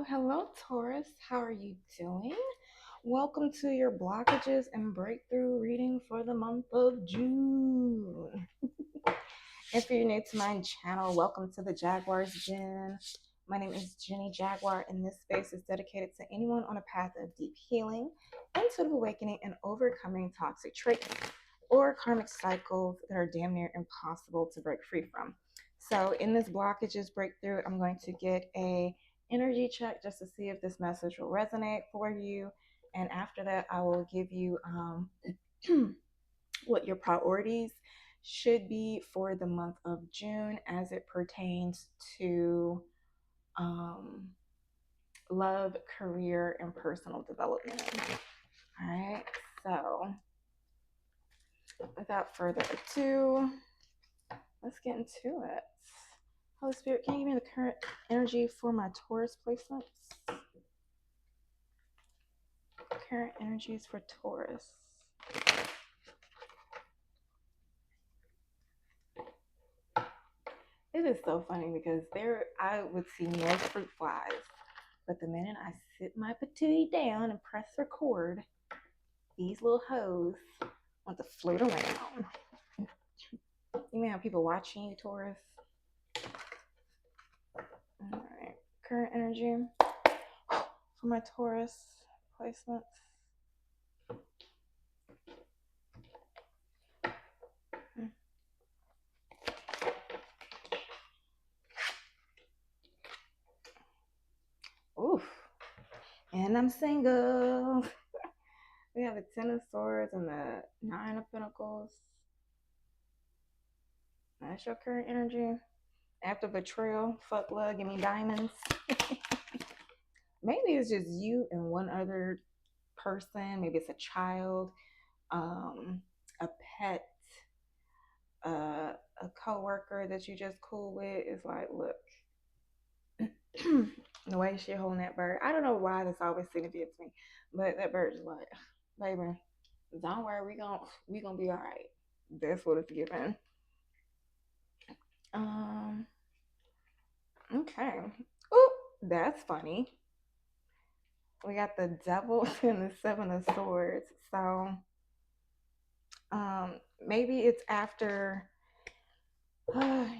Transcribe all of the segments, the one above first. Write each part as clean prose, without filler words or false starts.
Hello, Taurus. How are you doing? Welcome to your blockages and breakthrough reading for the month of June. If you're new to my channel, welcome to the Jaguar's Den. My name is Jenny Jaguar, and this space is dedicated to anyone on a path of deep healing, intuitive awakening, and overcoming toxic traits or karmic cycles that are damn near impossible to break free from. So, in this blockages breakthrough, I'm going to get a energy check just to see if this message will resonate for you. And after that, I will give you what your priorities should be for the month of June as it pertains to um, love, career, and personal development. All right, so without further ado, let's get into it. Holy Spirit, can you give me the current energy for my Taurus placements? Current energies for Taurus. It is so funny because I would see more fruit flies, but the minute I sit my patootie down and press record, these little hoes want to float around. You may have people watching you, Taurus. All right, current energy for my Taurus placements. Oof. And I'm single. We have the Ten of Swords and the Nine of Pentacles. That's your current energy. After betrayal, fuck love, give me diamonds. Maybe it's just you and one other person. Maybe it's a child, a pet, a coworker that you just cool with. It's like, look, the way she holding that bird. I don't know why this always seems to be to me, but that bird's like, baby, don't worry, we gonna be all right. That's what it's given. Okay. Oh, that's funny. We got the Devil and the Seven of Swords. So, maybe it's after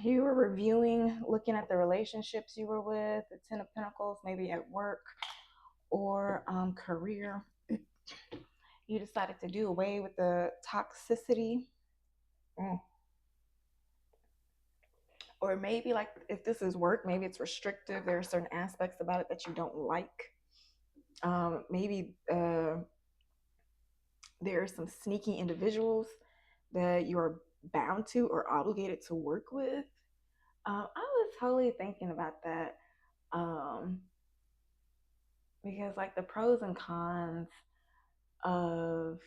you were reviewing, looking at the relationships you were with, the Ten of Pentacles, maybe at work or career. You decided to do away with the toxicity. Or maybe, like, if this is work, maybe it's restrictive. There are certain aspects about it that you don't like. Maybe there are some sneaky individuals that you are bound to or obligated to work with. I was totally thinking about that, because like the pros and cons of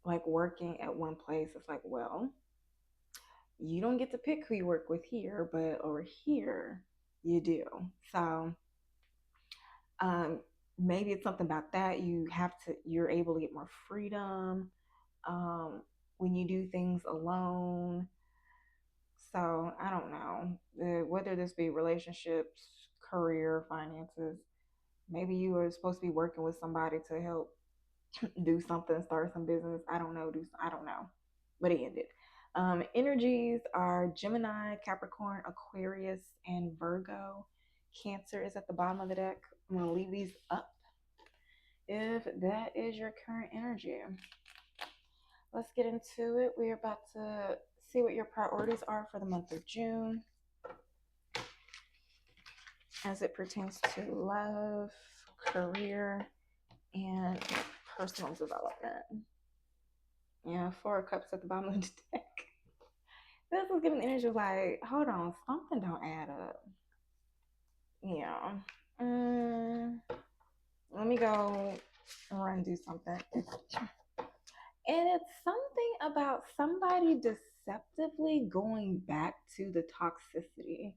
like working at one place, it's like, well, you don't get to pick who you work with here, but over here you do. So maybe it's something about that. You're able to get more freedom when you do things alone. So I don't know whether this be relationships, career, finances. Maybe you were supposed to be working with somebody to help do something, start some business. I don't know. I don't know, but it ended. Energies are Gemini, Capricorn, Aquarius, and Virgo. Cancer is at the bottom of the deck. I'm going to leave these up if that is your current energy. Let's get into it. We're about to see what your priorities are for the month of June as it pertains to love, career, and personal development. Yeah, Four of Cups at the bottom of the deck. This is giving energy like, hold on, something don't add up. Yeah. Let me go run do something. And it's something about somebody deceptively going back to the toxicity.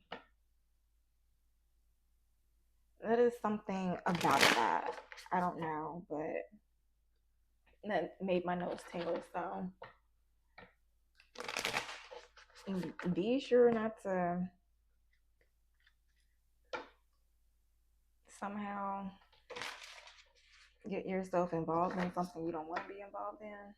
That is something about that. I don't know, but that made my nose tingle. So be sure not to somehow get yourself involved in something you don't want to be involved in.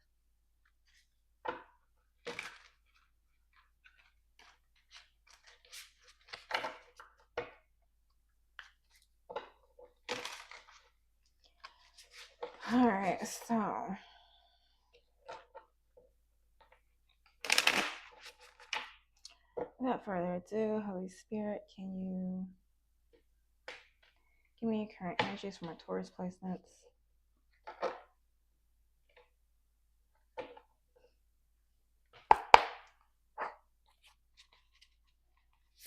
All right, so without further ado, Holy Spirit, can you give me current energies for my Taurus placements?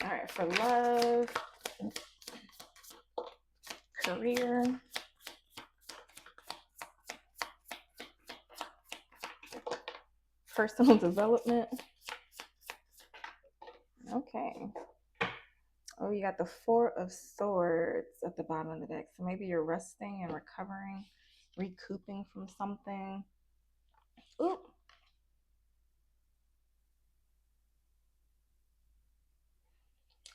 All right, for love, career, personal development. Okay. Oh, you got the Four of Swords at the bottom of the deck. So maybe you're resting and recovering, recouping from something. Ooh.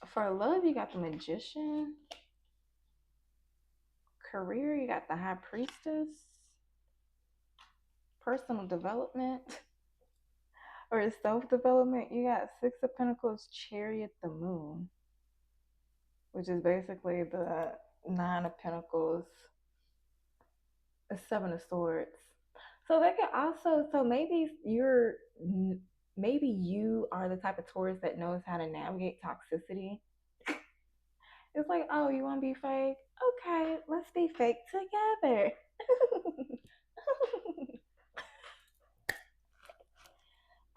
For love, you got the Magician. Career, you got the High Priestess. Personal development or self-development, you got Six of Pentacles, Chariot, the Moon, which is basically the Nine of Pentacles, the Seven of Swords. So they can also, so maybe you are the type of Taurus that knows how to navigate toxicity. It's like, oh, you want to be fake? Okay, let's be fake together.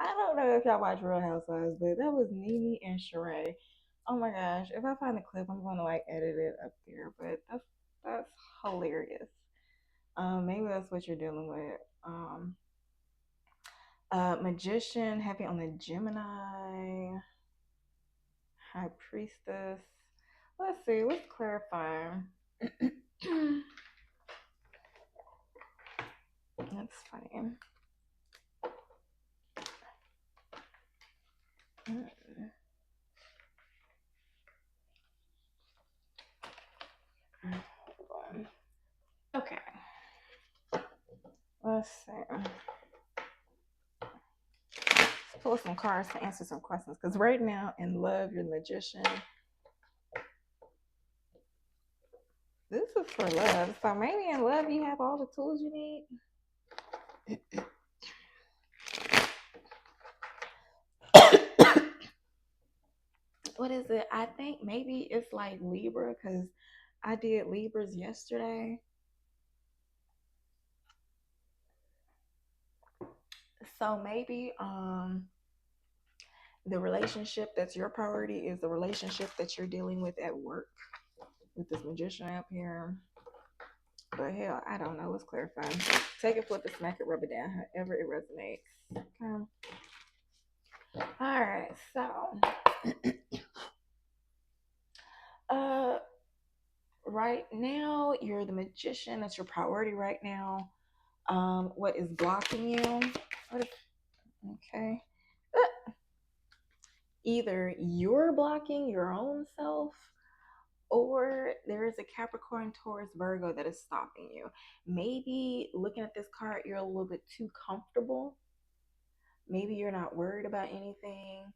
I don't know if y'all watch Real Housewives, but that was Nene and Sheree. Oh my gosh! If I find the clip, I'm gonna like edit it up there. But that's hilarious. Maybe that's what you're dealing with. Magician, heavy on the Gemini, High Priestess. Let's see. Let's clarify. That's funny. Okay. Let's see. Let's pull some cards to answer some questions. Because right now, in love, you're the Magician. This is for love. So maybe in love, you have all the tools you need. What is it? I think maybe it's like Libra because I did Libras yesterday. So maybe the relationship that's your priority is the relationship that you're dealing with at work with this Magician up here. But hell, I don't know. Let's clarify. Take it, flip it, smack it, rub it down, however it resonates. Okay. All right. So, right now you're the Magician. That's your priority right now. What is blocking you? Okay. Either you're blocking your own self or there is a Capricorn, Taurus, Virgo that is stopping you. Maybe looking at this card, you're a little bit too comfortable. Maybe you're not worried about anything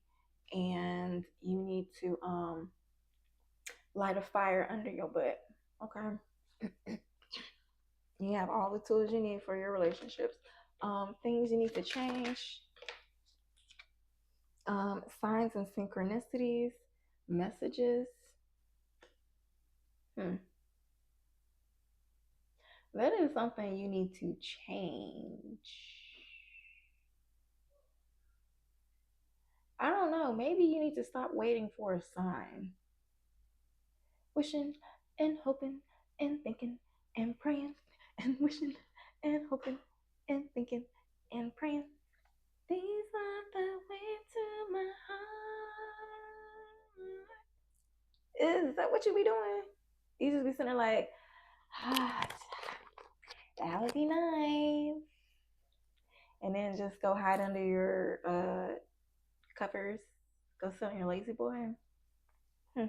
and you need to light a fire under your butt. Okay. You have all the tools you need for your relationships. Things you need to change. Signs and synchronicities, messages. That is something you need to change. I don't know. Maybe you need to stop waiting for a sign. Wishing and hoping and thinking and praying and wishing and hoping and thinking and praying. These are the way to my heart. Is that what you be doing? You just be sitting there like, that would be nice. And then just go hide under your covers. Go sit on your lazy boy. I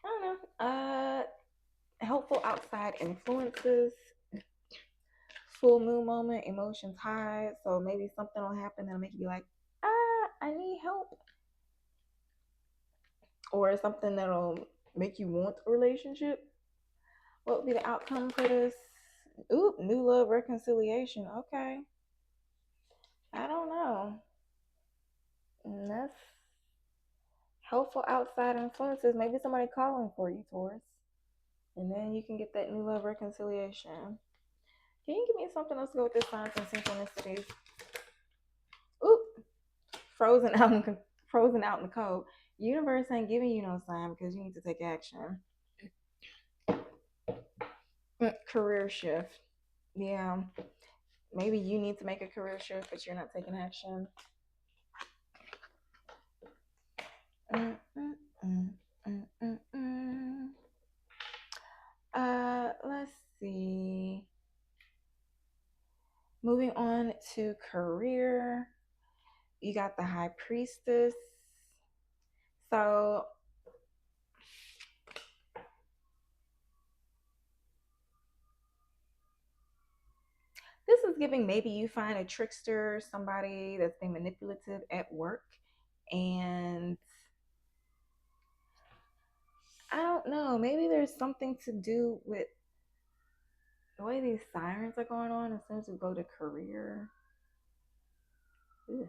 don't know. helpful outside influences, full moon moment, emotions high. So maybe something will happen that'll make you be like, I need help, or something that'll make you want a relationship. What would be the outcome for this? Ooh, new love reconciliation. Okay. I don't know. That's helpful outside influences. Maybe somebody calling for you, Taurus. And then you can get that new love reconciliation. Can you give me something else to go with this signs and synchronicities? Oop, frozen out in frozen out in the cold. Universe ain't giving you no sign because you need to take action. Career shift. Yeah, maybe you need to make a career shift, but you're not taking action. Mm, mm, mm, mm, mm, mm. Let's see. Moving on to career, you got the High Priestess. So this is giving maybe you find a trickster, somebody that's being manipulative at work, and I don't know, maybe there's something to do with the way these sirens are going on as soon as we go to career. Ugh.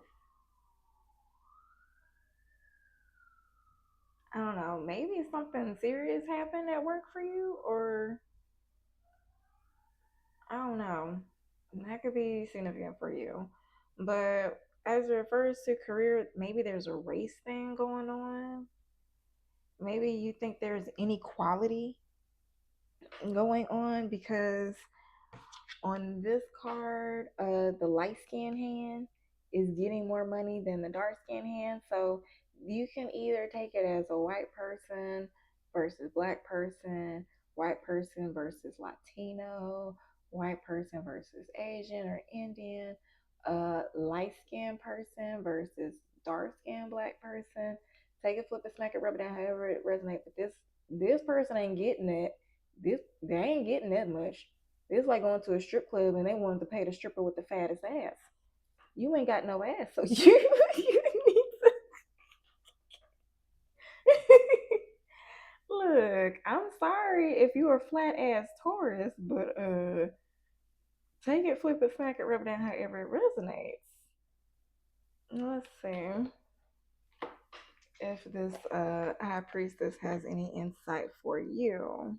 I don't know, maybe something serious happened at work for you, or I don't know. That could be significant for you. But as it refers to career, maybe there's a race thing going on. Maybe you think there's inequality going on because on this card, the light skin hand is getting more money than the dark skin hand. So you can either take it as a white person versus black person, white person versus Latino, white person versus Asian or Indian, light skinned person versus dark skinned black person. Take it, flip it, smack it, rub it down, however it resonates. But this person ain't getting it. They ain't getting that much. It's like going to a strip club and they wanted to pay the stripper with the fattest ass. You ain't got no ass, so you need to look. I'm sorry if you're a flat ass Taurus, but take it, flip it, smack it, rub it down, however it resonates. Let's see if this high priestess has any insight for you.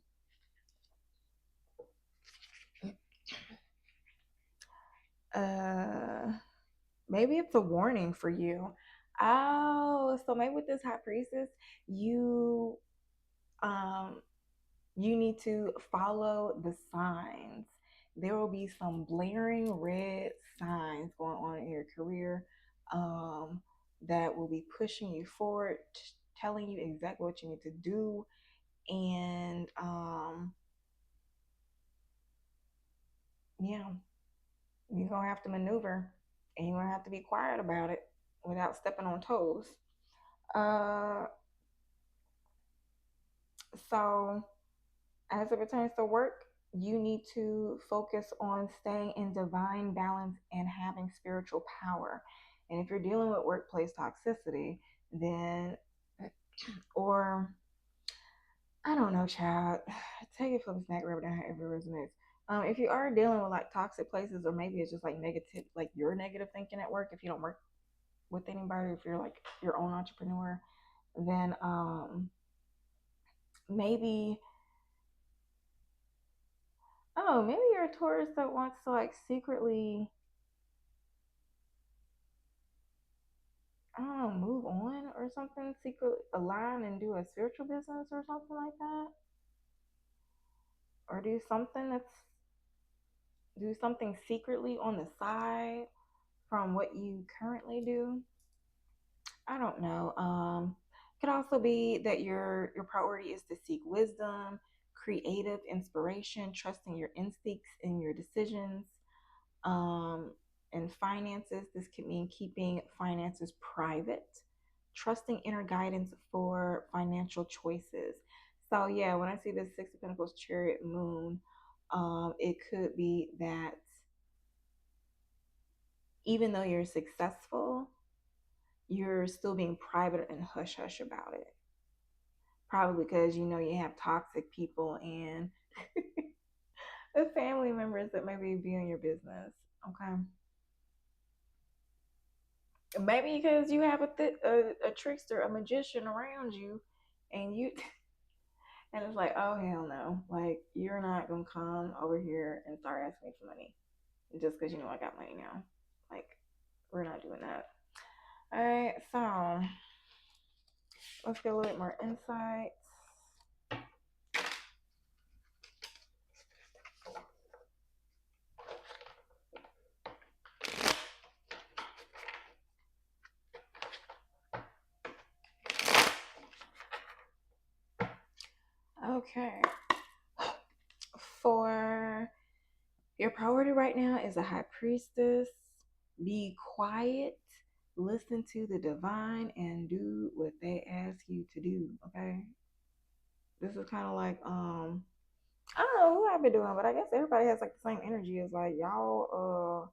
Uh, maybe it's a warning for you. Oh, so maybe with this high priestess, you um you need to follow the signs. There will be some blaring red signs going on in your career um, that will be pushing you forward, telling you exactly what you need to do. And yeah, you're going to have to maneuver and you're going to have to be quiet about it without stepping on toes. Uh, so as it pertains to work, you need to focus on staying in divine balance and having spiritual power. And if you're dealing with workplace toxicity, then, or I don't know, child, take it from the snack rubber down however it resonates. If you are dealing with like toxic places, or maybe it's just like negative, like your negative thinking at work, if you don't work with anybody, if you're like your own entrepreneur, then maybe maybe you're a Taurus that wants to like secretly, I don't know, move on or something, secretly align and do a spiritual business or something like that, or do something secretly on the side from what you currently do. I don't know. Could also be that your priority is to seek wisdom, creative inspiration, trusting your instincts and your decisions. Um, and finances, this could mean keeping finances private, trusting inner guidance for financial choices. So yeah, when I see this Six of Pentacles Chariot Moon, it could be that even though you're successful, you're still being private and hush hush about it. Probably because you know you have toxic people and the family members that maybe be in your business. Okay. Maybe because you have a trickster, a magician around you, and you and it's like, oh hell no, like you're not gonna come over here and start asking me for money just because you know I got money now. Like we're not doing that. All right, so let's get a little bit more insight. Okay, for your priority right now is a high priestess. Be quiet, listen to the divine, and do what they ask you to do. Okay. This is kind of like I don't know who I've been doing, but I guess everybody has like the same energy. It's like y'all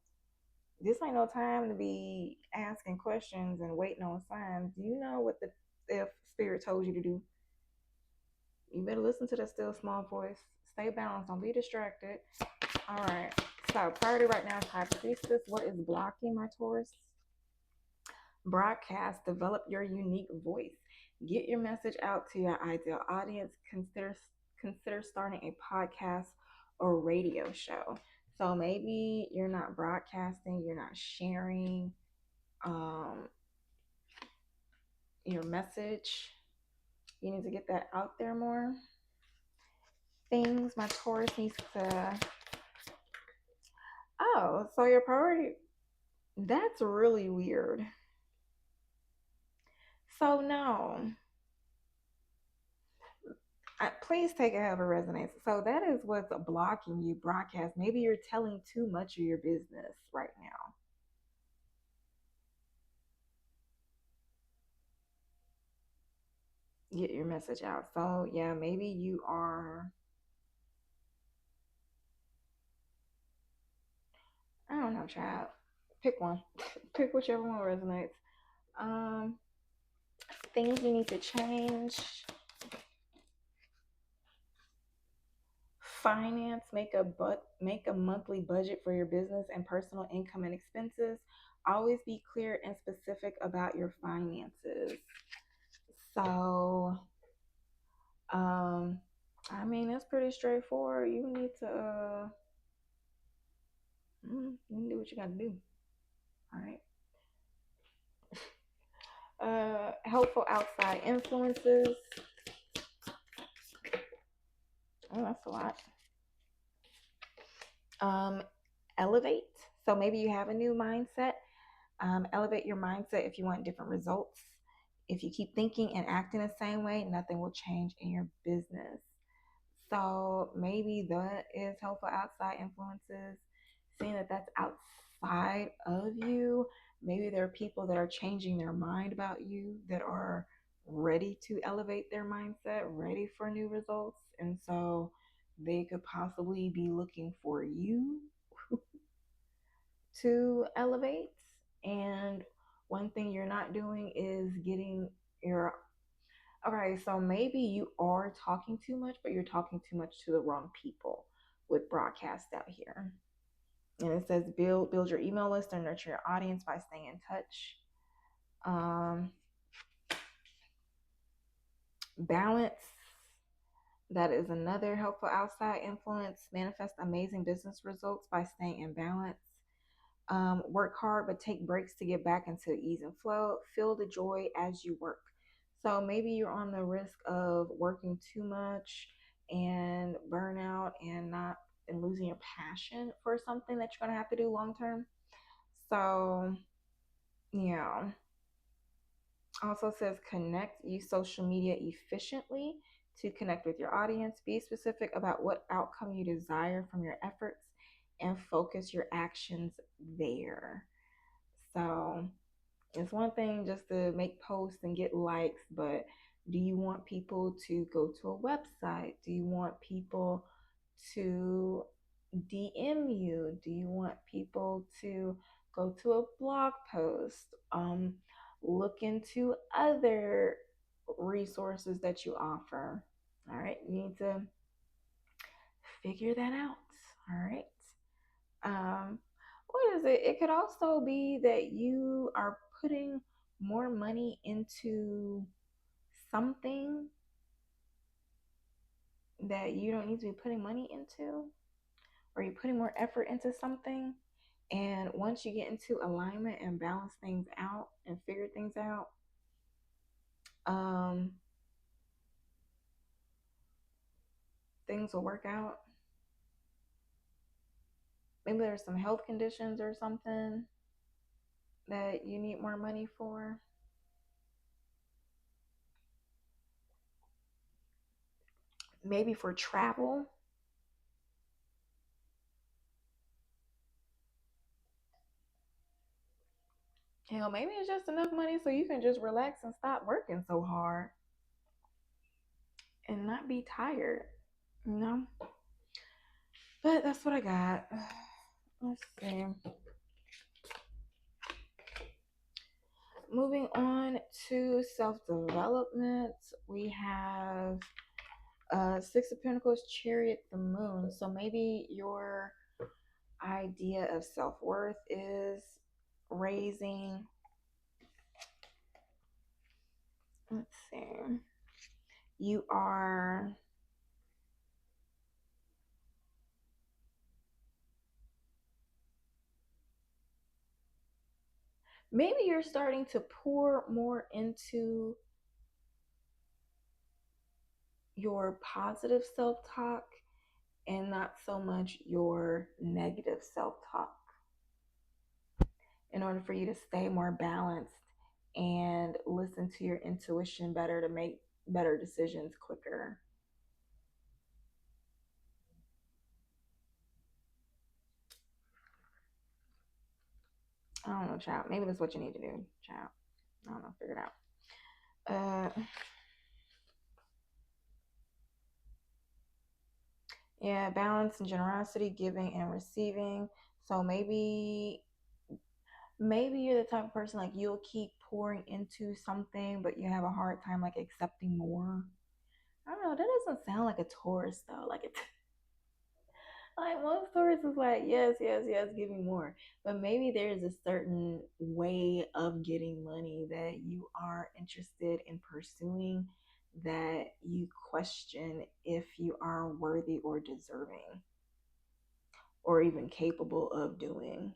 this ain't no time to be asking questions and waiting on signs. You know what the if spirit told you to do. You better listen to that still small voice. Stay balanced. Don't be distracted. All right. So priority right now is high priestess. What is blocking my Taurus? Broadcast. Develop your unique voice. Get your message out to your ideal audience. Consider starting a podcast or radio show. So maybe you're not broadcasting, you're not sharing um, your message. You need to get that out there more. Things my Taurus needs to. Oh, so your priority. That's really weird. So no, please take it however resonates. So that is what's blocking you broadcast. Maybe you're telling too much of your business right now. Get your message out. So yeah, maybe you are. I don't know, child. Pick one. Pick whichever one resonates. Um, things you need to change. Finance. Make a monthly budget for your business and personal income and expenses. Always be clear and specific about your finances. So, um, I mean, that's pretty straightforward. You need to, you can do what you got to do. All right. Helpful outside influences. Oh, that's a lot. Um, elevate. So maybe you have a new mindset. Elevate your mindset if you want different results. If you keep thinking and acting the same way, nothing will change in your business. So maybe that is helpful outside influences, seeing that that's outside of you. Maybe there are people that are changing their mind about you that are ready to elevate their mindset, ready for new results. And so they could possibly be looking for you to elevate. And one thing you're not doing is getting your okay, so maybe you are talking too much, but you're talking too much to the wrong people with broadcast out here. And it says build your email list and nurture your audience by staying in touch. Um, balance. That is another helpful outside influence. Manifest amazing business results by staying in balance. Work hard, but take breaks to get back into ease and flow. Feel the joy as you work. So maybe you're on the risk of working too much and burnout and not and losing your passion for something that you're gonna have to do long term. So yeah. Also says connect, use social media efficiently to connect with your audience. Be specific about what outcome you desire from your efforts and focus your actions there. So it's one thing just to make posts and get likes, but Do you want people to go to a website? Do you want people to DM you? Do you want people to go to a blog post? Look into other resources that you offer. All right, you need to figure that out. All right. What is it? It could also be that you are putting more money into something that you don't need to be putting money into, or you're putting more effort into something. And once you get into alignment and balance things out and figure things out, um, things will work out. Maybe there's some health conditions or something that you need more money for. Maybe for travel. Hell, maybe it's just enough money so you can just relax and stop working so hard and not be tired, you know? But that's what I got. Let's see. Moving on to self development, we have Six of Pentacles, Chariot, the Moon. So maybe your idea of self worth is raising. Let's see. You are maybe you're starting to pour more into your positive self talk and not so much your negative self talk in order for you to stay more balanced and listen to your intuition better to make better decisions quicker. I don't know, child. Maybe that's what you need to do, child. I don't know. Figure it out. Yeah, balance and generosity, giving and receiving. So maybe you're the type of person like you'll keep pouring into something, but you have a hard time like accepting more. I don't know. That doesn't sound like a Taurus though. Like it's like most Taurus is like yes, yes, yes, give me more. But maybe there's a certain way of getting money that you are interested in pursuing that you question if you are worthy or deserving or even capable of doing.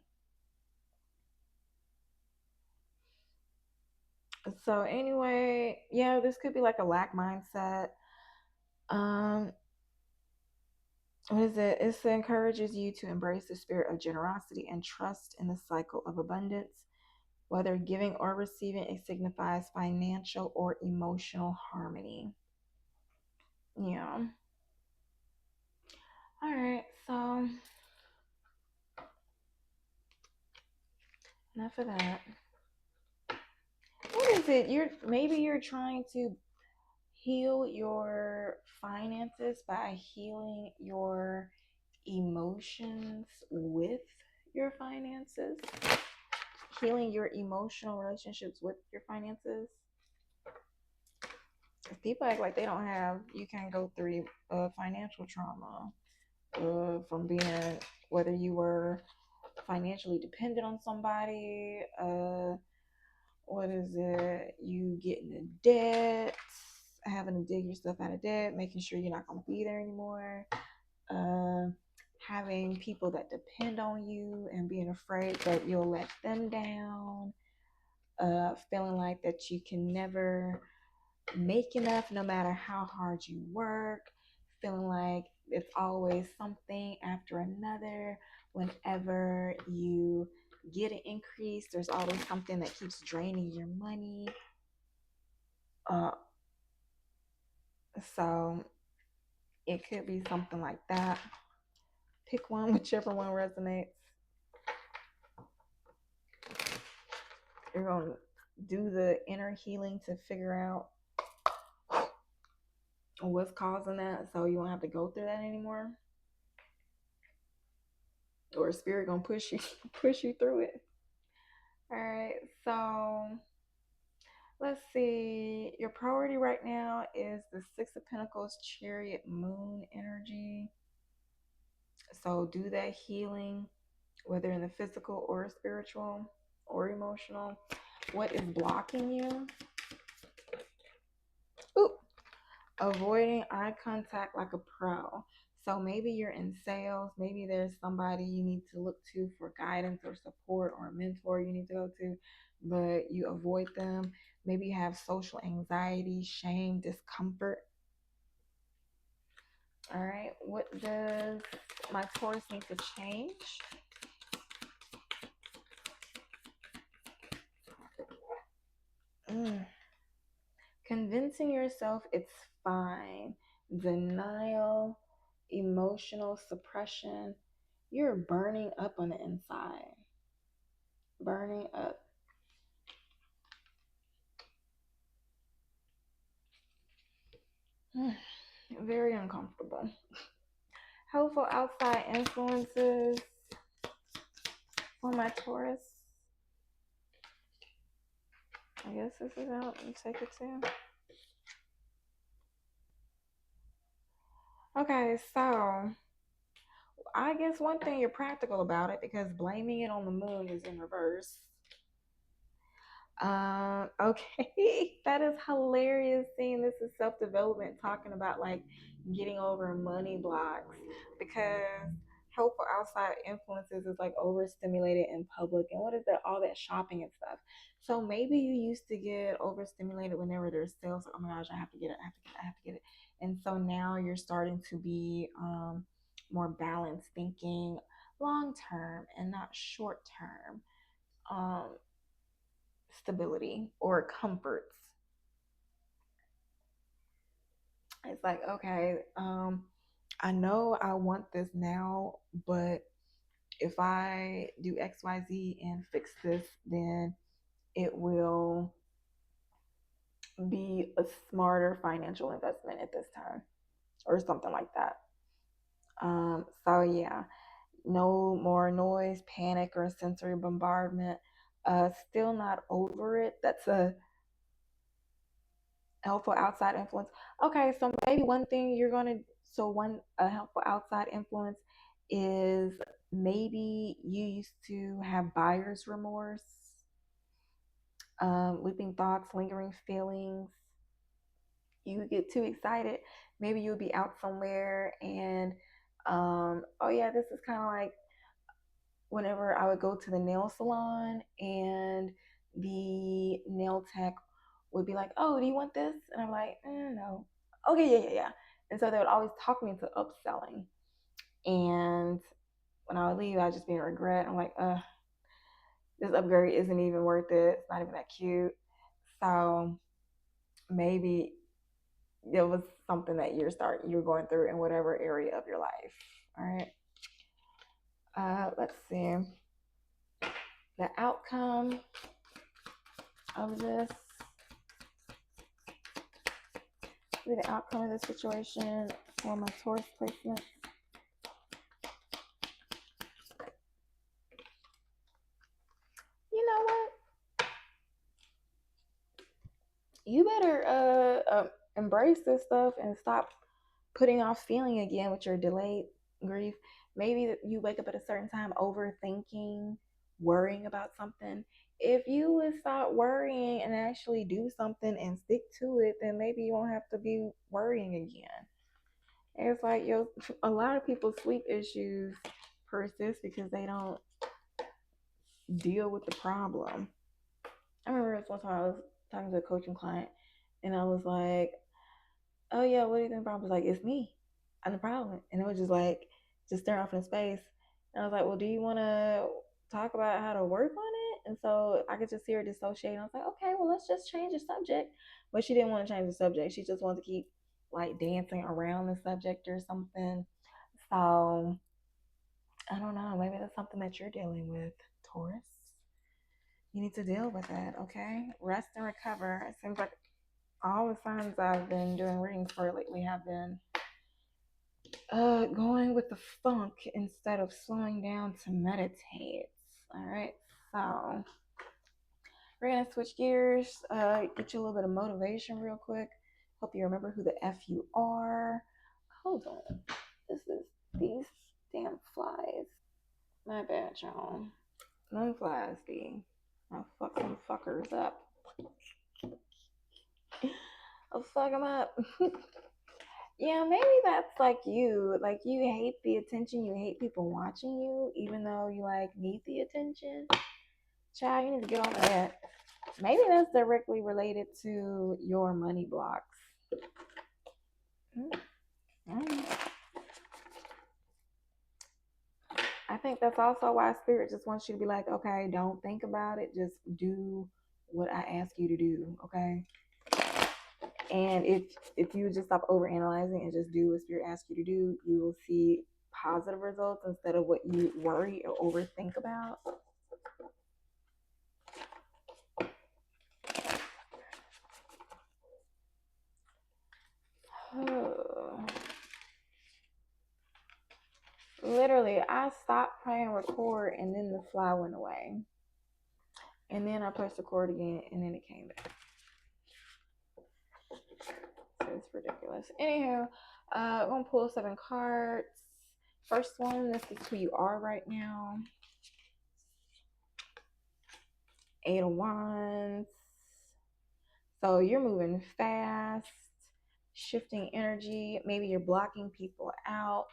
So anyway, yeah, this could be like a lack mindset. Um, what is it? It encourages you to embrace the spirit of generosity and trust in the cycle of abundance. Whether giving or receiving, it signifies financial or emotional harmony. Yeah. All right. So enough of that. What is it? You're trying to heal your finances by healing your emotions with your finances, healing your emotional relationships with your finances. If people act like they don't have, you can go through financial trauma from being, whether you were financially dependent on somebody, what is it, you getting in debt, having to dig yourself out of debt, making sure you're not going to be there anymore, uh, having people that depend on you and being afraid that you'll let them down, feeling like that you can never make enough no matter how hard you work, feeling like it's always something after another. Whenever you get an increase, there's always something that keeps draining your money. Uh, so it could be something like that. Pick one, whichever one resonates. You're going to do the inner healing to figure out what's causing that, so you won't have to go through that anymore, or spirit gonna push you push you through it. All right, so let's see. Your priority right now is the Six of Pentacles, Chariot, Moon energy. So do that healing, whether in the physical or spiritual or emotional. What is blocking you? Ooh, avoiding eye contact like a pro. So maybe you're in sales, maybe there's somebody you need to look to for guidance or support, or a mentor you need to go to, but you avoid them. Maybe you have social anxiety, shame, discomfort. All right, what does my Taurus need to change? Mm. Convincing yourself it's fine, denial, emotional suppression. You're burning up on the inside. Burning up. Very uncomfortable. Helpful outside influences for my Taurus. I guess this is out. Let me take it too. Okay, so I guess one thing you're practical about it, because blaming it on the moon is in reverse. Okay, that is hilarious. Seeing this is self development, talking about like getting over money blocks, because helpful outside influences is like overstimulated in public, and what is that? All that shopping and stuff. So maybe you used to get overstimulated whenever there's sales. Oh my gosh, I have to get it. I have to get it. I have to get it. And so now you're starting to be more balanced, thinking long term and not short term. Stability or comforts. It's like, okay, I know I want this now, but if I do XYZ and fix this, then it will be a smarter financial investment at this time, or something like that. So yeah, no more noise, panic, or sensory bombardment. Still not over it. That's a helpful outside influence. Okay, so maybe one thing you're gonna so one a helpful outside influence is maybe you used to have buyer's remorse, looping thoughts, lingering feelings. You get too excited. Maybe you'll be out somewhere and oh yeah, this is kind of like whenever I would go to the nail salon and the nail tech would be like, "Oh, do you want this?" And I'm like, "No." Okay, yeah, yeah, yeah. And so they would always talk me into upselling. And when I would leave, I'd just be in regret. I'm like, this upgrade isn't even worth it. It's not even that cute. So maybe it was something that you're going through in whatever area of your life. All right. Let's see. The outcome of this, the outcome of the situation for my Taurus placement. You know what? You better embrace this stuff and stop putting off feeling again with your delayed grief. Maybe you wake up at a certain time overthinking, worrying about something. If you would stop worrying and actually do something and stick to it, then maybe you won't have to be worrying again. It's like a lot of people's sleep issues persist because they don't deal with the problem. I remember this one time I was talking to a coaching client, and I was like, "Oh yeah, what do you think the problem?" Was like, "It's me. I'm the problem." And it was just like, just staring off in space. And I was like, "Well, do you want to talk about how to work on it?" And so I could just see her dissociate. And I was like, "Okay, well, let's just change the subject." But she didn't want to change the subject. She just wanted to keep like dancing around the subject or something. So I don't know. Maybe that's something that you're dealing with, Taurus. You need to deal with that, okay? Rest and recover. It seems like all the signs I've been doing readings for lately have been going with the funk instead of slowing down to meditate. All right, so we're gonna switch gears, get you a little bit of motivation real quick. Hope you remember who the F you are. Hold on, this is these damn flies. My bad, y'all. Them flies, be. I'll fuck some fuckers up. I'll fuck them up. Yeah, maybe that's like you. Like you hate the attention. You hate people watching you, even though you like need the attention. Child, you need to get on that. Maybe that's directly related to your money blocks. Mm-hmm. I think that's also why Spirit just wants you to be like, okay, don't think about it. Just do what I ask you to do, okay? And if you just stop overanalyzing and just do what Spirit asks you to do, you will see positive results instead of what you worry or overthink about. Literally, I stopped pressing record and then the fly went away. And then I pressed record again and then it came back. So it's ridiculous. Anywho, I'm going to pull 7 cards. First one, this is who you are right now. 8 of Wands. So you're moving fast, shifting energy. Maybe you're blocking people out.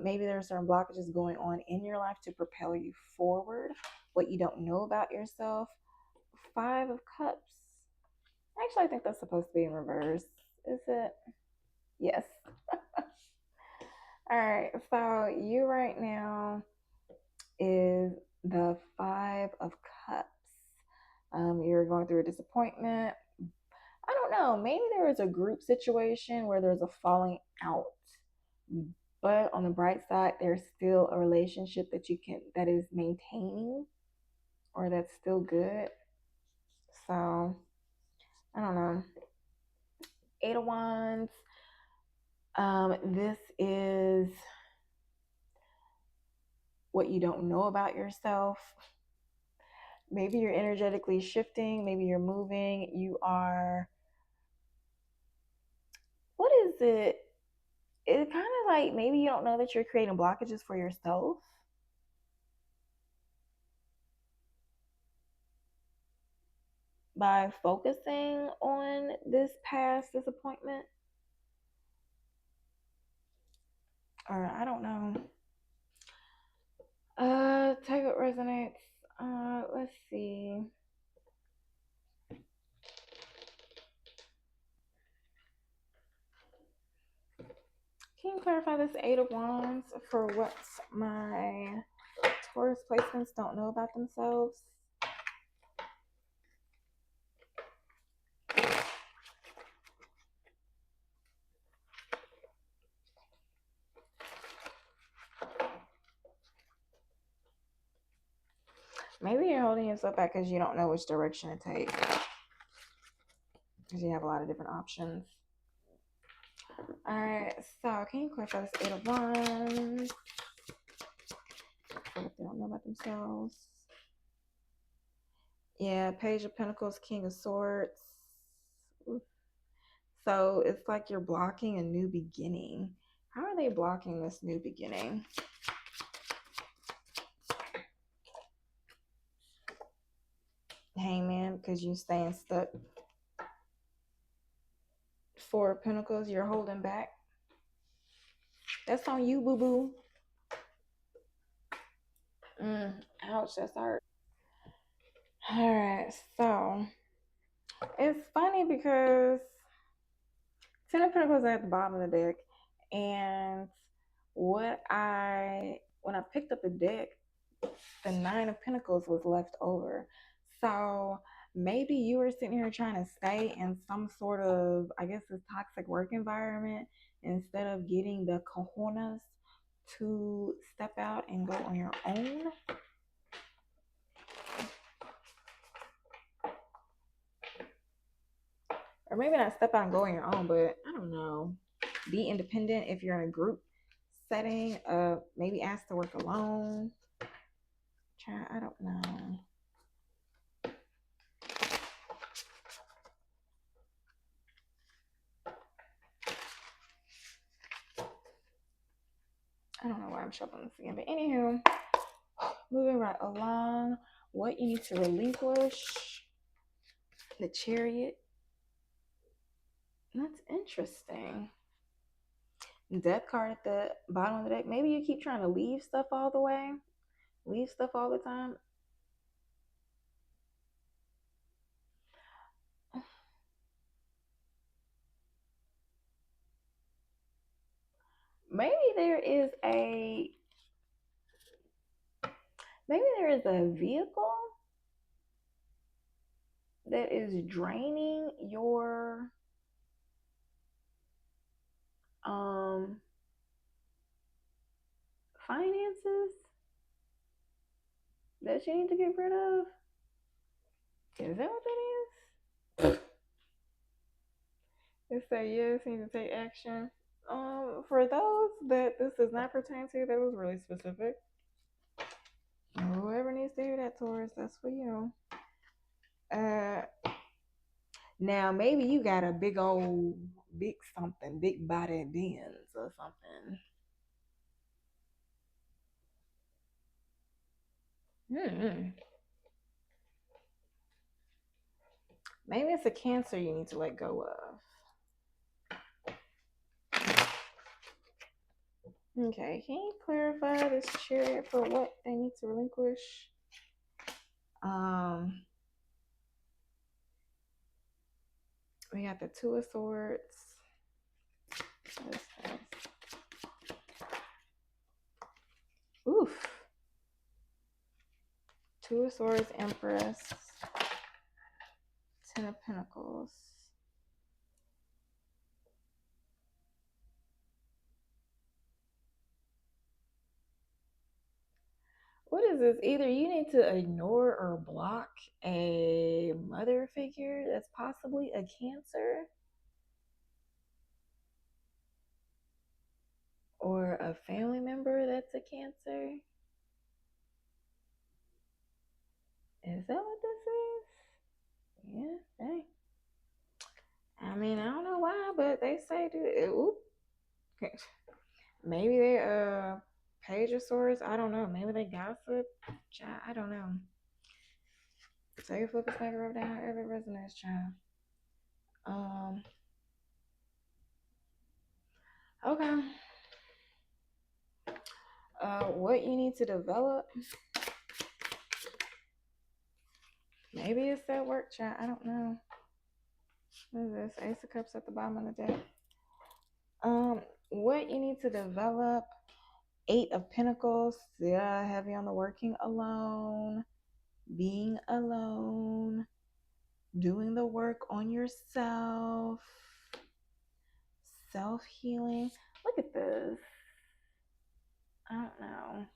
Maybe there are certain blockages going on in your life to propel you forward. What you don't know about yourself. 5 of Cups. Actually, I think that's supposed to be in reverse. Is it? Yes. All right. So you right now is the 5 of Cups. You're going through a disappointment. I don't know. Maybe there is a group situation where there's a falling out. But on the bright side, there's still a relationship that is maintaining or that's still good. So I don't know. 8 of Wands. This is what you don't know about yourself. Maybe you're energetically shifting. Maybe you're moving. You are. What is it? It's kind of like maybe you don't know that you're creating blockages for yourself. By focusing on this past disappointment. Or I don't know. Take what resonates. Let's see. Can you clarify this 8 of Wands for what my Taurus placements don't know about themselves? Maybe you're holding yourself back because you don't know which direction to take. Because you have a lot of different options. Alright, so can you clarify this 8 of Wands? For what they don't know about themselves. Yeah, Page of Pentacles, King of Swords. Oof. So it's like you're blocking a new beginning. How are they blocking this new beginning? Hangman, because you staying stuck. 4 of Pentacles, you're holding back. That's on you, boo-boo. Ouch, that's hard. Alright, so it's funny because 10 of Pentacles are at the bottom of the deck. And when I picked up the deck, the 9 of Pentacles was left over. So maybe you were sitting here trying to stay in some sort of, I guess, this toxic work environment instead of getting the cojones to step out and go on your own. or maybe not step out and go on your own, but I don't know. Be independent if you're in a group setting. Maybe ask to work alone. I don't know. I don't know why I'm shuffling this again, but anywho, moving right along. What you need to relinquish. The Chariot. That's interesting. Death card at the bottom of the deck. Maybe you keep trying to leave stuff all the way. Leave stuff all the time. Maybe there is a vehicle that is draining your finances that you need to get rid of. Is that what that is? It say yes, you need to take action. For those that this does not pertain to, that was really specific. Whoever needs to hear that, Taurus, that's for you. Now maybe you got a big old big something, big body Benz or something. Maybe it's a Cancer you need to let go of. Okay, can you clarify this Chariot for what they need to relinquish? We got the Two of Swords. Oof. Two of Swords, Empress, Ten of Pentacles. What is this? Either you need to ignore or block a mother figure that's possibly a Cancer, or a family member that's a Cancer. Is that what this is? Yeah, dang. I mean, I don't know why, but they say do it. Oop. Maybe they Page of Swords. I don't know. Maybe they gossip. I don't know. Take a flip, a stack, rub down however it resonates, child. Okay. What you need to develop. Maybe it's that work, child. I don't know. What is this? Ace of Cups at the bottom of the deck. What you need to develop. Eight of Pentacles. Yeah, heavy on the working alone. Being alone. Doing the work on yourself. Self-healing. Look at this. I don't know.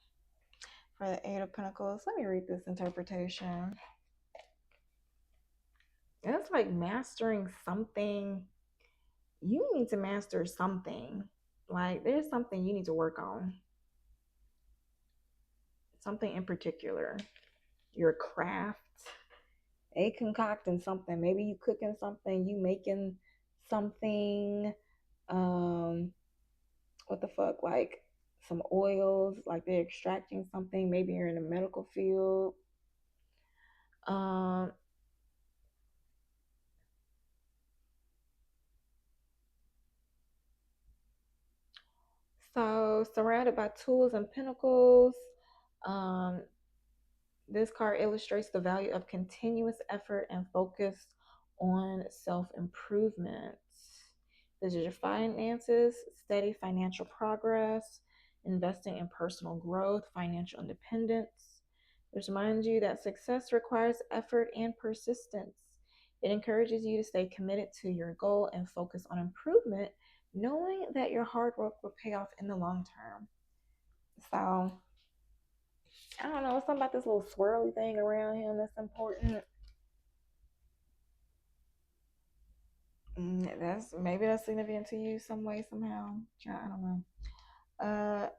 For the Eight of Pentacles, let me read this interpretation. It's like mastering something. You need to master something. Like there's something you need to work on. Something in particular. Your craft. A concocting something. Maybe you cooking something. You making something. What the fuck? Like some oils. Like they're extracting something. Maybe you're in the medical field. So surrounded by tools and pentacles. This card illustrates the value of continuous effort and focus on self-improvement. This is your finances, steady financial progress, investing in personal growth, financial independence. This reminds you that success requires effort and persistence. It encourages you to stay committed to your goal and focus on improvement, knowing that your hard work will pay off in the long term. So, I don't know, something about this little swirly thing around him that's important. That's maybe that's significant to you some way somehow. I don't know.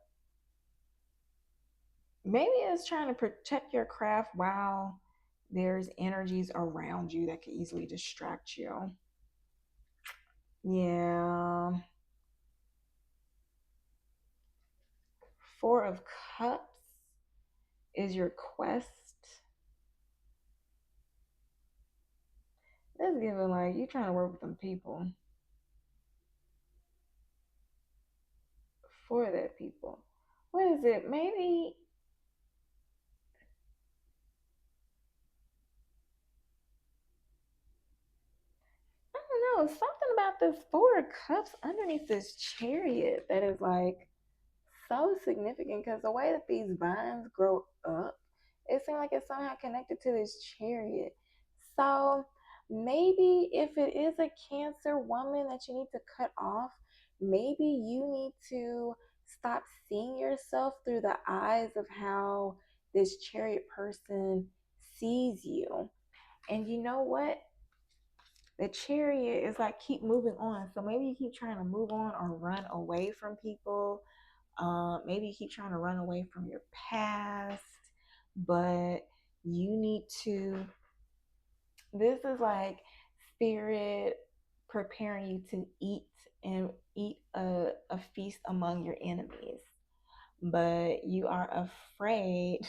Maybe it's trying to protect your craft while there's energies around you that could easily distract you. Yeah. Four of Cups is your quest. That's giving like you trying to work with them people for that people. What is it? Maybe I don't know. Something about this Four of Cups underneath this chariot that is like so significant because the way that these vines grow up, it seems like it's somehow connected to this chariot. So maybe if it is a Cancer woman that you need to cut off, maybe you need to stop seeing yourself through the eyes of how this chariot person sees you. And you know what? The chariot is like keep moving on. So maybe you keep trying to move on or run away from people. Maybe you keep trying to run away from your past, but you need to. This is like spirit preparing you to eat a feast among your enemies. But you are afraid,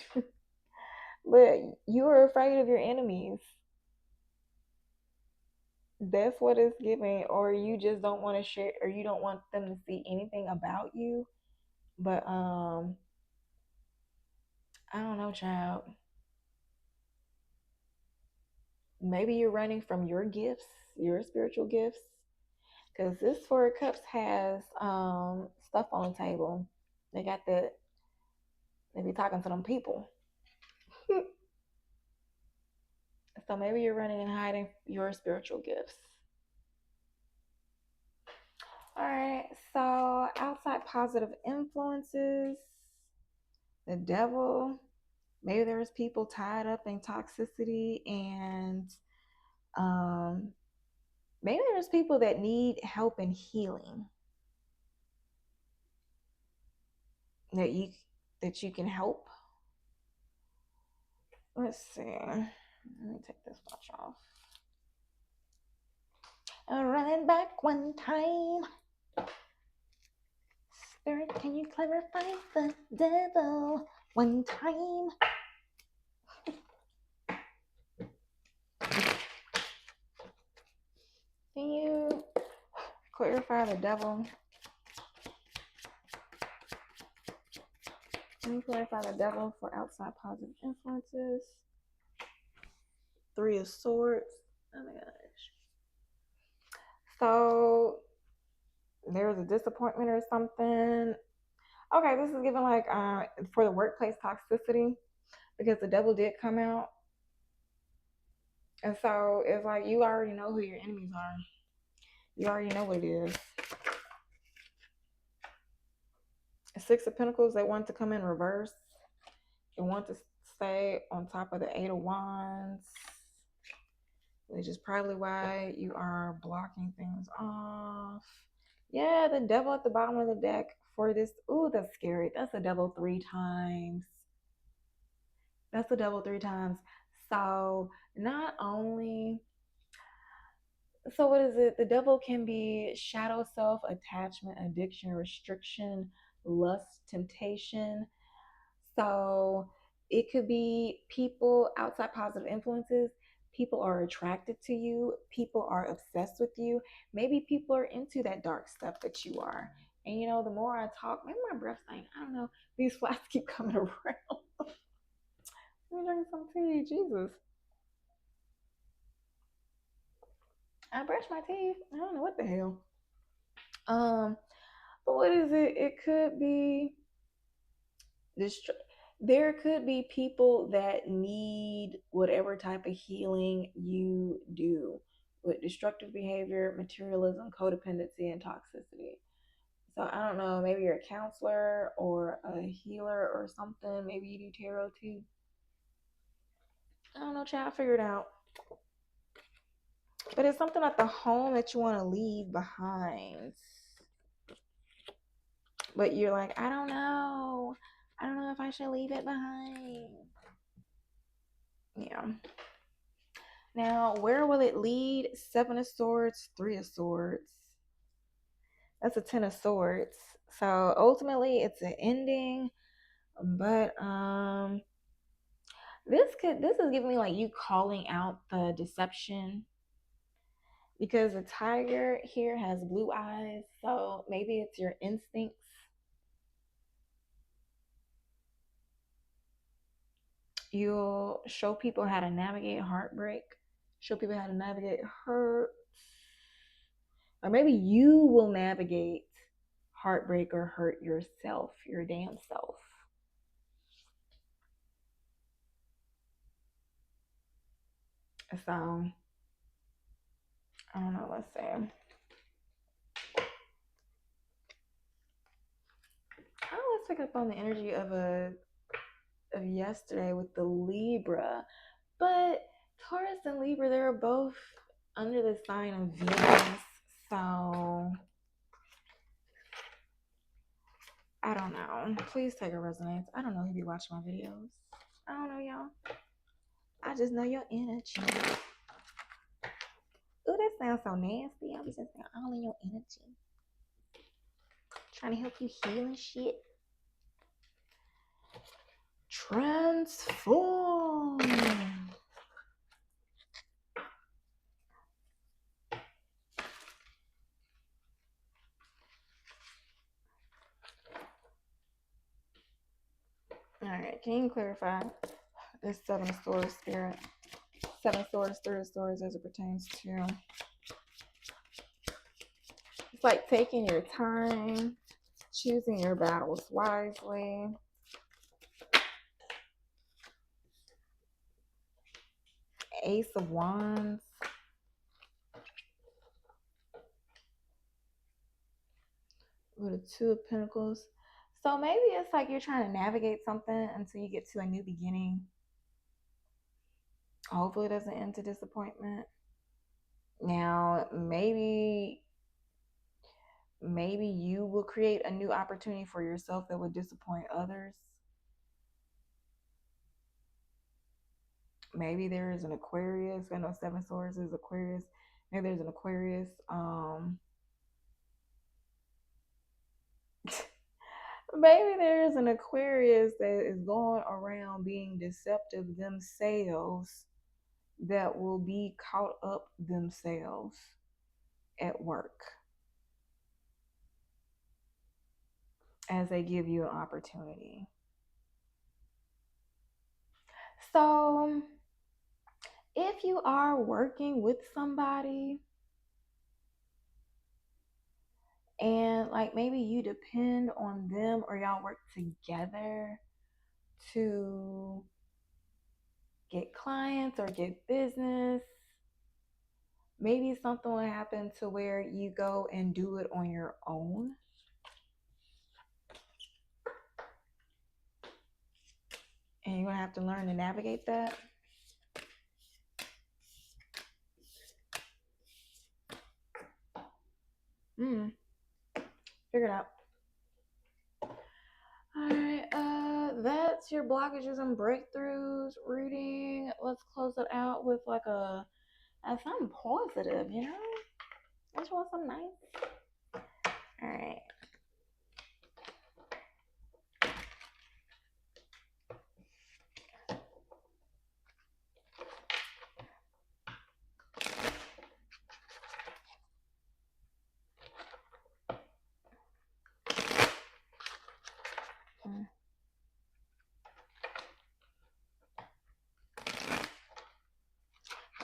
but you are afraid of your enemies. That's what it's giving, or you just don't want to share, or you don't want them to see anything about you. But I don't know, child. Maybe you're running from your gifts, your spiritual gifts, because this Four of Cups has stuff on the table. They got the they be talking to them people. So maybe you're running and hiding your spiritual gifts. All right. So outside positive influences, the devil. Maybe there's people tied up in toxicity and um, maybe there's people that need help and healing that you can help. Let's see. Let me take this watch off. Running back one time. Spirit, can you clarify the devil one time? Can you clarify the devil? Can you clarify the devil for outside positive influences? Three of Swords. Oh my gosh. So there was a disappointment or something. Okay, this is given like for the workplace toxicity because the devil did come out. And so it's like you already know who your enemies are. You already know what it is. Six of Pentacles, they want to come in reverse. They want to stay on top of the Eight of Wands, which is probably why you are blocking things off. Yeah, the devil at the bottom of the deck for this. Ooh, that's scary. That's the devil three times. That's the devil three times. So not only so what is it? The devil can be shadow self, attachment, addiction, restriction, lust, temptation. So it could be people outside positive influences. People are attracted to you. People are obsessed with you. Maybe people are into that dark stuff that you are. And you know, the more I talk, maybe my breath stank. I don't know. These flies keep coming around. Let me drink some tea. Jesus. I brush my teeth. I don't know what the hell. Um, but what is it? It could be this. There could be people that need whatever type of healing you do with destructive behavior, materialism, codependency, and toxicity. So I don't know. Maybe you're a counselor or a healer or something. Maybe you do tarot too. I don't know, child. Figure it out. But it's something at the home that you want to leave behind. But you're like, I don't know. I don't know if I should leave it behind. Yeah. Now, where will it lead? Seven of Swords, Three of Swords. That's a Ten of Swords. So ultimately, it's an ending. But this is giving me like you calling out the deception, because the tiger here has blue eyes, so maybe it's your instincts. You'll show people how to navigate heartbreak, show people how to navigate hurt, or maybe you will navigate heartbreak or hurt yourself, your damn self. So I don't know, let's say I always pick up on the energy of yesterday with the Libra. But Taurus and Libra, they're both under the sign of Venus. So I don't know. Please take a resonance. I don't know who be watching my videos. I don't know, y'all. I just know your energy. Ooh, that sounds so nasty. I was just all in your energy. Trying to help you heal and shit. Transform. All right, can you clarify this Seven of Swords spirit? Seven of Swords, Three of Swords as it pertains to. It's like taking your time, choosing your battles wisely. Ace of Wands. With a Two of Pentacles. So maybe it's like you're trying to navigate something until you get to a new beginning. Hopefully it doesn't end to disappointment. Now, maybe you will create a new opportunity for yourself that would disappoint others. Maybe there is an Aquarius. I know Seven Swords is Aquarius. Maybe there's an Aquarius. Maybe there's an Aquarius that is going around being deceptive themselves, that will be caught up themselves at work as they give you an opportunity. So if you are working with somebody and like maybe you depend on them or y'all work together to get clients or get business, maybe something will happen to where you go and do it on your own. And you're going to have to learn to navigate that. Figure it out. Alright, that's your blockages and breakthroughs reading. Let's close it out with like something positive, you know? Let's want something nice. Alright.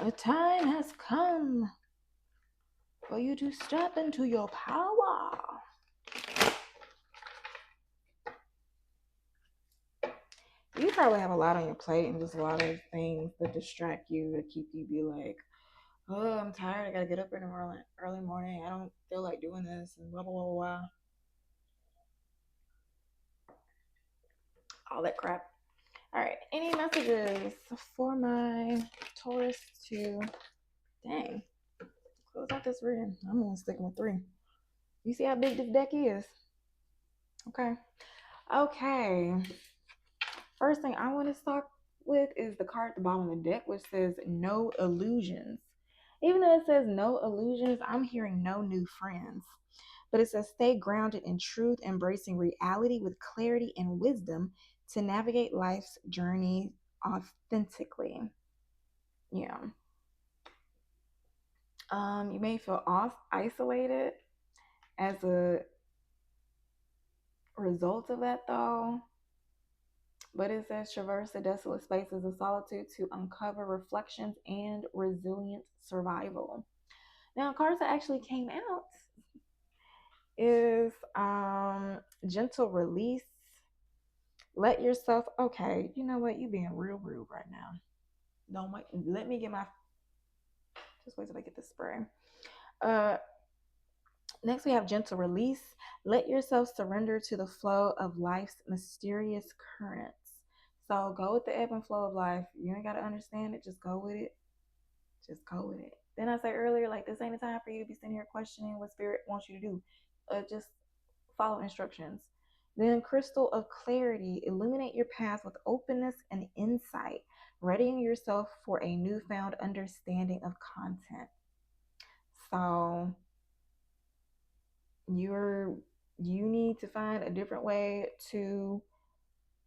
The time has come for you to step into your power. You probably have a lot on your plate and just a lot of things that distract you, to keep you be like, oh, I'm tired. I gotta get up in the early morning. I don't feel like doing this, and blah blah blah blah. All that crap. All right. Any messages for my Taurus to? Dang. What's not this reading? I'm gonna stick with three. You see how big this deck is? Okay. Okay. First thing I want to start with is the card at the bottom of the deck, which says no illusions. Even though it says no illusions, I'm hearing no new friends. But it says stay grounded in truth, embracing reality with clarity and wisdom to navigate life's journey authentically. Yeah. You may feel off isolated as a result of that though. But it says traverse the desolate spaces of solitude to uncover reflections and resilient survival. Now, cards that actually came out is gentle release. Let yourself, okay, you know what? You being real rude right now. Don't let me get my, just wait till I get the spray. Uh, Next, we have gentle release. Let yourself surrender to the flow of life's mysterious currents. So go with the ebb and flow of life. You ain't got to understand it. Just go with it. Just go with it. Then I said earlier, like, this ain't the time for you to be sitting here questioning what spirit wants you to do. Just follow instructions. Then crystal of clarity. Illuminate your path with openness and insight, readying yourself for a newfound understanding of content. So you're you need to find a different way to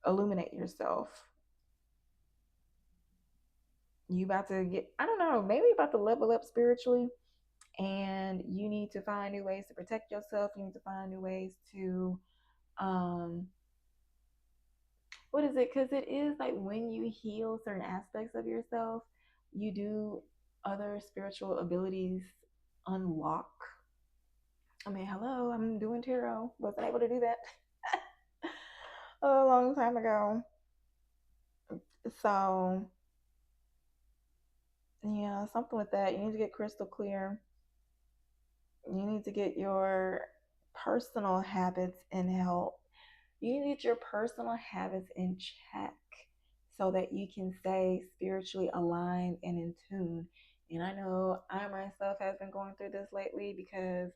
illuminate yourself. You about to get, I don't know, maybe about to level up spiritually, and you need to find new ways to protect yourself. You need to find new ways to um what is it, because it is like when you heal certain aspects of yourself, you do other spiritual abilities unlock. I mean, hello, I'm doing tarot, wasn't able to do that a long time ago. So yeah, something with that. You need to get crystal clear. You need to get your personal habits in health. You need to get your personal habits in check so that you can stay spiritually aligned and in tune. And I know I myself have been going through this lately because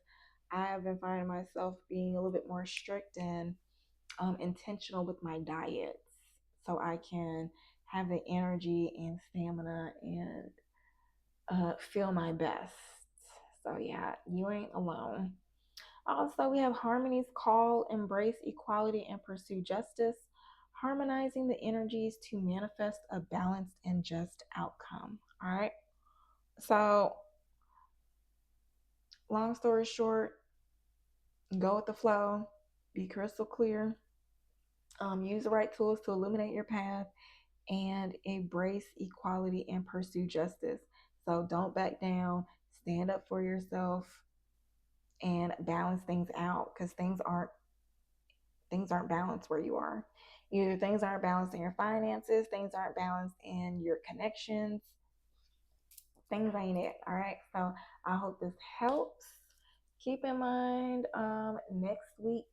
I have been finding myself being a little bit more strict and intentional with my diets so I can have the energy and stamina and feel my best. So, yeah, you ain't alone. Also, we have Harmony's call, embrace equality, and pursue justice, harmonizing the energies to manifest a balanced and just outcome. All right. So, long story short, go with the flow, be crystal clear, use the right tools to illuminate your path, and embrace equality and pursue justice. So, don't back down, stand up for yourself, and balance things out because things aren't balanced where you are. Either things aren't balanced in your finances, things aren't balanced in your connections, things ain't it. All right. So I hope this helps. Keep in mind, next week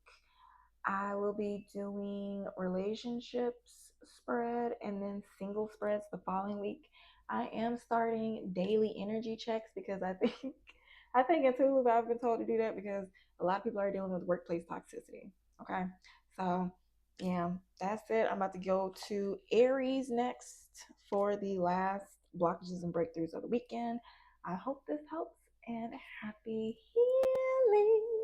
I will be doing relationships spread and then single spreads the following week. I am starting daily energy checks because I think intuitively I've been told to do that because a lot of people are dealing with workplace toxicity. Okay. So yeah, that's it. I'm about to go to Aries next for the last blockages and breakthroughs of the weekend. I hope this helps and happy healing.